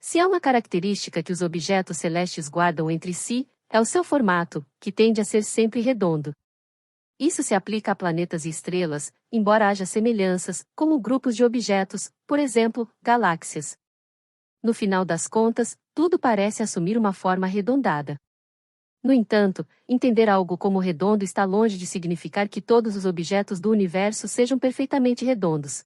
Se há uma característica que os objetos celestes guardam entre si, é o seu formato, que tende a ser sempre redondo. Isso se aplica a planetas e estrelas, embora haja semelhanças, como grupos de objetos, por exemplo, galáxias. No final das contas, tudo parece assumir uma forma arredondada. No entanto, entender algo como redondo está longe de significar que todos os objetos do universo sejam perfeitamente redondos.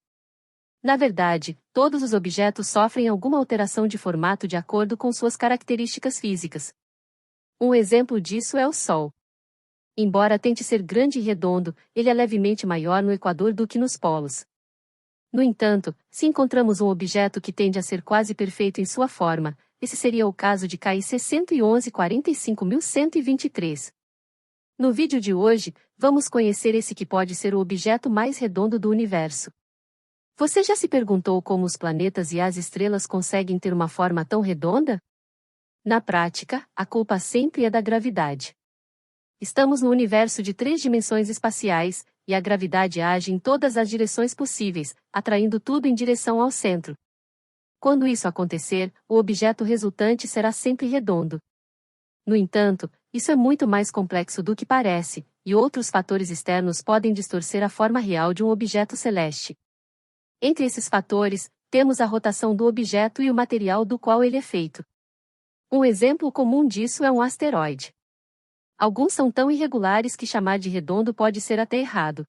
Na verdade, todos os objetos sofrem alguma alteração de formato de acordo com suas características físicas. Um exemplo disso é o Sol. Embora tente ser grande e redondo, ele é levemente maior no equador do que nos polos. No entanto, se encontramos um objeto que tende a ser quase perfeito em sua forma, esse seria o caso de KIC 111-45123. No vídeo de hoje, vamos conhecer esse que pode ser o objeto mais redondo do universo. Você já se perguntou como os planetas e as estrelas conseguem ter uma forma tão redonda? Na prática, a culpa sempre é da gravidade. Estamos no universo de 3 dimensões espaciais, e a gravidade age em todas as direções possíveis, atraindo tudo em direção ao centro. Quando isso acontecer, o objeto resultante será sempre redondo. No entanto, isso é muito mais complexo do que parece, e outros fatores externos podem distorcer a forma real de um objeto celeste. Entre esses fatores, temos a rotação do objeto e o material do qual ele é feito. Um exemplo comum disso é um asteroide. Alguns são tão irregulares que chamar de redondo pode ser até errado.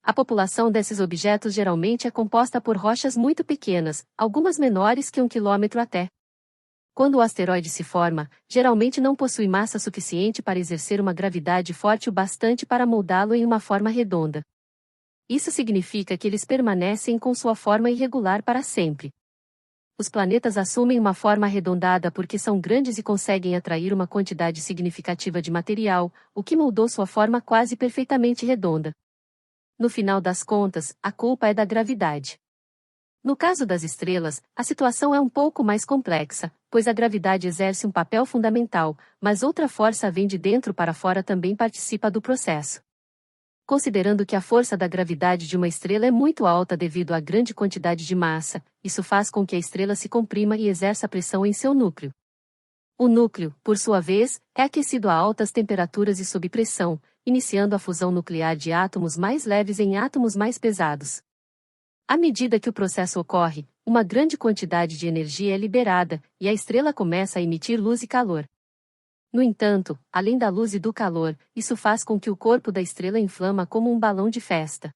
A população desses objetos geralmente é composta por rochas muito pequenas, algumas menores que 1 quilômetro até. Quando o asteroide se forma, geralmente não possui massa suficiente para exercer uma gravidade forte o bastante para moldá-lo em uma forma redonda. Isso significa que eles permanecem com sua forma irregular para sempre. Os planetas assumem uma forma arredondada porque são grandes e conseguem atrair uma quantidade significativa de material, o que moldou sua forma quase perfeitamente redonda. No final das contas, a culpa é da gravidade. No caso das estrelas, a situação é um pouco mais complexa, pois a gravidade exerce um papel fundamental, mas outra força vem de dentro para fora também participa do processo. Considerando que a força da gravidade de uma estrela é muito alta devido à grande quantidade de massa, isso faz com que a estrela se comprima e exerça pressão em seu núcleo. O núcleo, por sua vez, é aquecido a altas temperaturas e sob pressão, iniciando a fusão nuclear de átomos mais leves em átomos mais pesados. À medida que o processo ocorre, uma grande quantidade de energia é liberada, e a estrela começa a emitir luz e calor. No entanto, além da luz e do calor, isso faz com que o corpo da estrela inflama como um balão de festa.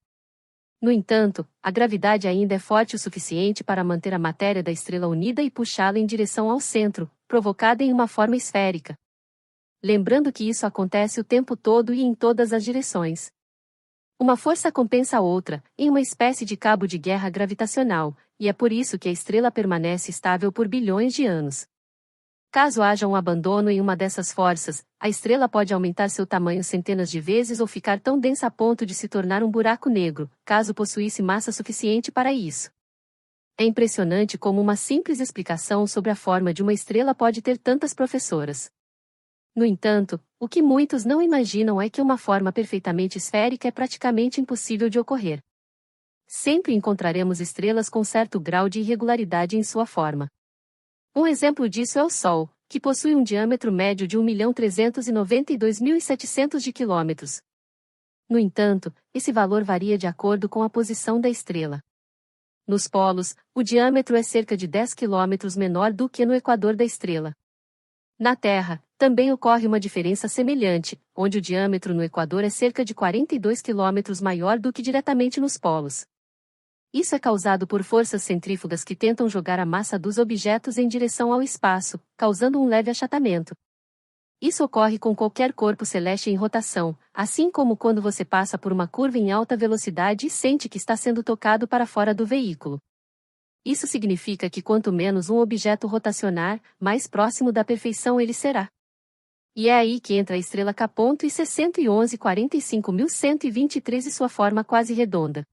No entanto, a gravidade ainda é forte o suficiente para manter a matéria da estrela unida e puxá-la em direção ao centro, provocada em uma forma esférica. Lembrando que isso acontece o tempo todo e em todas as direções. Uma força compensa a outra, em uma espécie de cabo de guerra gravitacional, e é por isso que a estrela permanece estável por bilhões de anos. Caso haja um abandono em uma dessas forças, a estrela pode aumentar seu tamanho centenas de vezes ou ficar tão densa a ponto de se tornar um buraco negro, caso possuísse massa suficiente para isso. É impressionante como uma simples explicação sobre a forma de uma estrela pode ter tantas professoras. No entanto, o que muitos não imaginam é que uma forma perfeitamente esférica é praticamente impossível de ocorrer. Sempre encontraremos estrelas com certo grau de irregularidade em sua forma. Um exemplo disso é o Sol, que possui um diâmetro médio de 1.392.700 de quilômetros. No entanto, esse valor varia de acordo com a posição da estrela. Nos polos, o diâmetro é cerca de 10 quilômetros menor do que no equador da estrela. Na Terra, também ocorre uma diferença semelhante, onde o diâmetro no equador é cerca de 42 quilômetros maior do que diretamente nos polos. Isso é causado por forças centrífugas que tentam jogar a massa dos objetos em direção ao espaço, causando um leve achatamento. Isso ocorre com qualquer corpo celeste em rotação, assim como quando você passa por uma curva em alta velocidade e sente que está sendo tocado para fora do veículo. Isso significa que quanto menos um objeto rotacionar, mais próximo da perfeição ele será. E é aí que entra a estrela K.I. 111-45123 e sua forma quase redonda.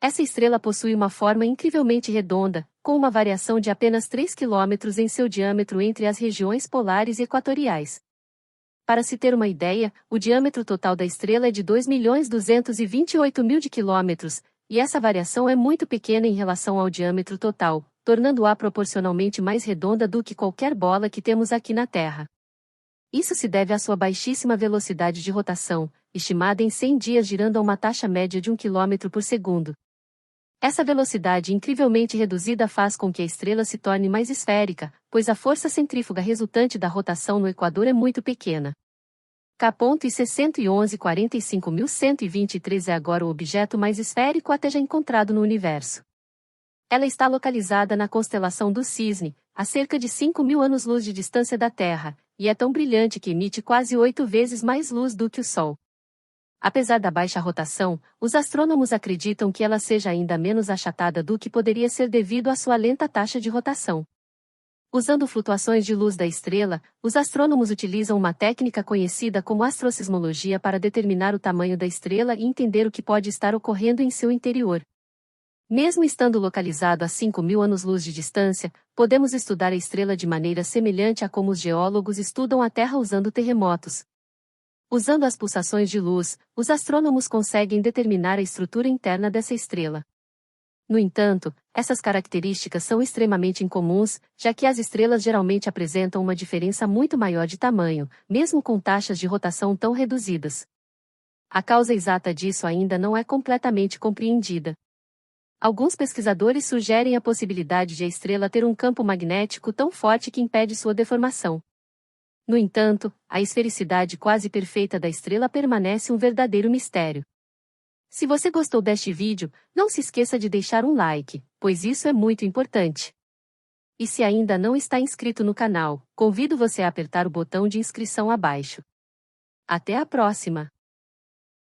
Essa estrela possui uma forma incrivelmente redonda, com uma variação de apenas 3 km em seu diâmetro entre as regiões polares e equatoriais. Para se ter uma ideia, o diâmetro total da estrela é de 2.228.000 de quilômetros, e essa variação é muito pequena em relação ao diâmetro total, tornando-a proporcionalmente mais redonda do que qualquer bola que temos aqui na Terra. Isso se deve à sua baixíssima velocidade de rotação, estimada em 100 dias girando a uma taxa média de 1 km por segundo. Essa velocidade incrivelmente reduzida faz com que a estrela se torne mais esférica, pois a força centrífuga resultante da rotação no equador é muito pequena. K.C111-45123 é agora o objeto mais esférico até já encontrado no universo. Ela está localizada na constelação do Cisne, a cerca de 5.000 anos-luz de distância da Terra, e é tão brilhante que emite quase 8 vezes mais luz do que o Sol. Apesar da baixa rotação, os astrônomos acreditam que ela seja ainda menos achatada do que poderia ser devido à sua lenta taxa de rotação. Usando flutuações de luz da estrela, os astrônomos utilizam uma técnica conhecida como astrosismologia para determinar o tamanho da estrela e entender o que pode estar ocorrendo em seu interior. Mesmo estando localizado a 5.000 anos-luz de distância, podemos estudar a estrela de maneira semelhante a como os geólogos estudam a Terra usando terremotos. Usando as pulsações de luz, os astrônomos conseguem determinar a estrutura interna dessa estrela. No entanto, essas características são extremamente incomuns, já que as estrelas geralmente apresentam uma diferença muito maior de tamanho, mesmo com taxas de rotação tão reduzidas. A causa exata disso ainda não é completamente compreendida. Alguns pesquisadores sugerem a possibilidade de a estrela ter um campo magnético tão forte que impede sua deformação. No entanto, a esfericidade quase perfeita da estrela permanece um verdadeiro mistério. Se você gostou deste vídeo, não se esqueça de deixar um like, pois isso é muito importante. E se ainda não está inscrito no canal, convido você a apertar o botão de inscrição abaixo. Até a próxima!